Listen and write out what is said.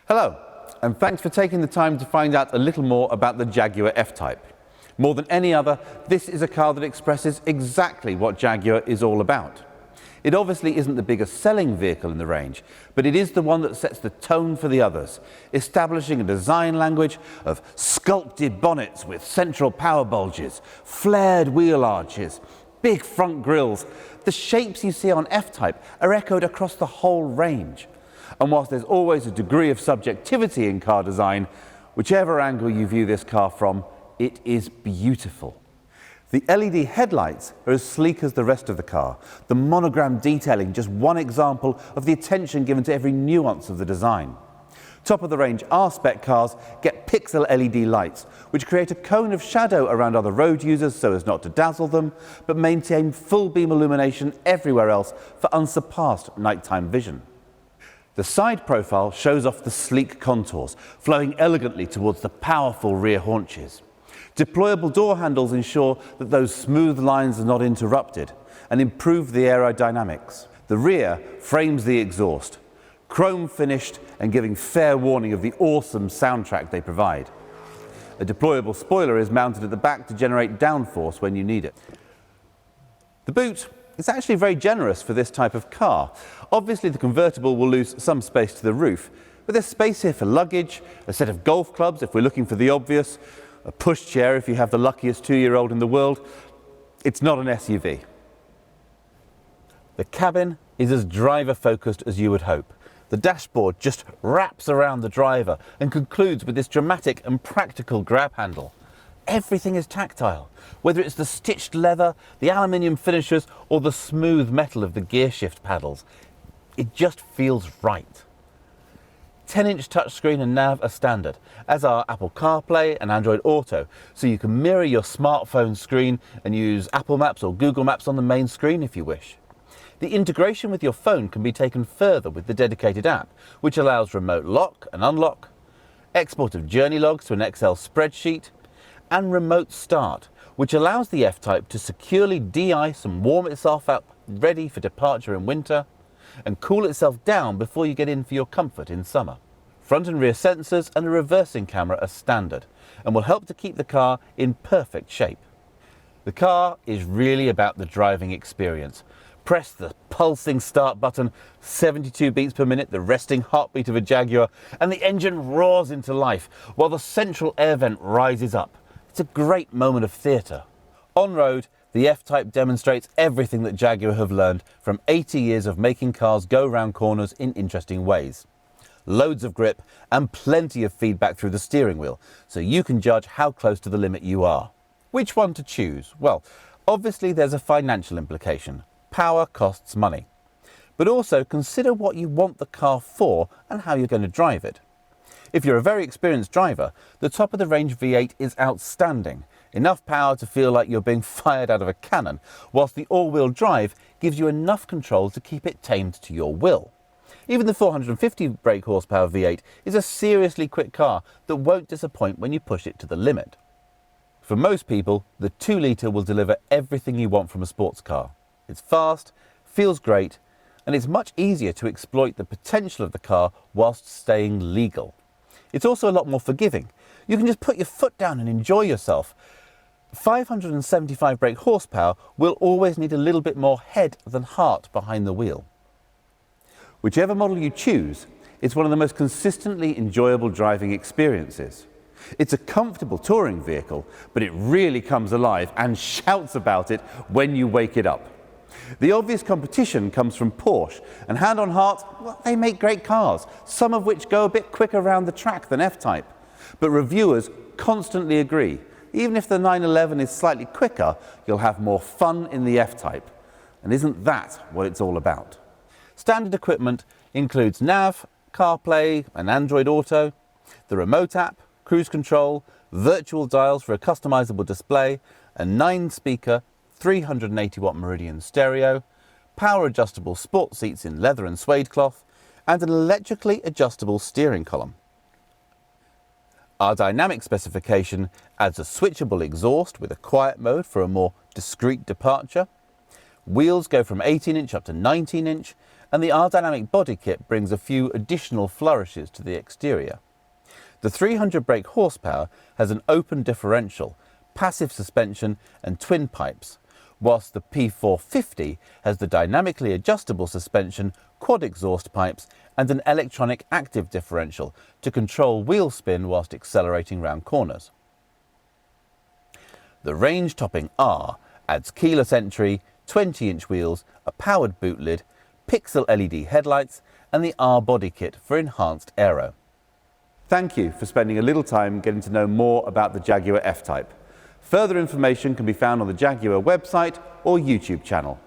Hello, and thanks for taking the time to find out a little more about the Jaguar F-Type. More than any other, this is a car that expresses exactly what Jaguar is all about. It obviously isn't the biggest selling vehicle in the range, but it is the one that sets the tone for the others, establishing a design language of sculpted bonnets with central power bulges, flared wheel arches, big front grilles. The shapes you see on F-Type are echoed across the whole range. And whilst there's always a degree of subjectivity in car design, whichever angle you view this car from, it is beautiful. The LED headlights are as sleek as the rest of the car, the monogram detailing just one example of the attention given to every nuance of the design. Top-of-the-range R-Spec cars get pixel LED lights, which create a cone of shadow around other road users so as not to dazzle them, but maintain full beam illumination everywhere else for unsurpassed nighttime vision. The side profile shows off the sleek contours, flowing elegantly towards the powerful rear haunches. Deployable door handles ensure that those smooth lines are not interrupted and improve the aerodynamics. The rear frames the exhaust, chrome finished and giving fair warning of the awesome soundtrack they provide. A deployable spoiler is mounted at the back to generate downforce when you need it. The boot is actually very generous for this type of car. Obviously the convertible will lose some space to the roof, but there's space here for luggage, a set of golf clubs if we're looking for the obvious, a pushchair if you have the luckiest 2-year-old in the world. It's not an SUV. The cabin is as driver-focused as you would hope. The dashboard just wraps around the driver and concludes with this dramatic and practical grab handle. Everything is tactile, whether it's the stitched leather, the aluminium finishers, or the smooth metal of the gear shift paddles. It just feels right. 10-inch touchscreen and nav are standard, as are Apple CarPlay and Android Auto, so you can mirror your smartphone screen and use Apple Maps or Google Maps on the main screen if you wish. The integration with your phone can be taken further with the dedicated app, which allows remote lock and unlock, export of journey logs to an Excel spreadsheet, and remote start, which allows the F-Type to securely de-ice and warm itself up ready for departure in winter, and cool itself down before you get in for your comfort in summer. Front and rear sensors and a reversing camera are standard and will help to keep the car in perfect shape. The car is really about the driving experience. Press the pulsing start button, 72 beats per minute, the resting heartbeat of a Jaguar, and the engine roars into life while the central air vent rises up. It's a great moment of theatre. On road, the F-Type demonstrates everything that Jaguar have learned from 80 years of making cars go round corners in interesting ways. Loads of grip and plenty of feedback through the steering wheel, so you can judge how close to the limit you are. Which one to choose? Well, obviously there's a financial implication. Power costs money. But also consider what you want the car for and how you're going to drive it. If you're a very experienced driver, the top-of-the-range V8 is outstanding. Enough power to feel like you're being fired out of a cannon, whilst the all-wheel drive gives you enough control to keep it tamed to your will. Even the 450 brake horsepower V8 is a seriously quick car that won't disappoint when you push it to the limit. For most people, the 2-litre will deliver everything you want from a sports car. It's fast, feels great, and it's much easier to exploit the potential of the car whilst staying legal. It's also a lot more forgiving. You can just put your foot down and enjoy yourself. 575 brake horsepower will always need a little bit more head than heart behind the wheel. Whichever model you choose, it's one of the most consistently enjoyable driving experiences. It's a comfortable touring vehicle, but it really comes alive and shouts about it when you wake it up. The obvious competition comes from Porsche, and hand on heart, well, they make great cars, some of which go a bit quicker around the track than F-Type. But reviewers constantly agree, even if the 911 is slightly quicker, you'll have more fun in the F-Type. And isn't that what it's all about? Standard equipment includes nav, CarPlay and Android Auto, the remote app, cruise control, virtual dials for a customizable display, a 9-speaker 380-watt Meridian stereo, power adjustable sport seats in leather and suede cloth, and an electrically adjustable steering column. Our dynamic specification adds a switchable exhaust with a quiet mode for a more discreet departure. Wheels go from 18-inch up to 19-inch, and the R-Dynamic body kit brings a few additional flourishes to the exterior. The 300 brake horsepower has an open differential, passive suspension and twin pipes, whilst the P450 has the dynamically adjustable suspension, quad exhaust pipes and an electronic active differential to control wheel spin whilst accelerating round corners. The range-topping R adds keyless entry, 20-inch wheels, a powered boot lid, pixel LED headlights and the R body kit for enhanced aero. Thank you for spending a little time getting to know more about the Jaguar F-Type. Further information can be found on the Jaguar website or YouTube channel.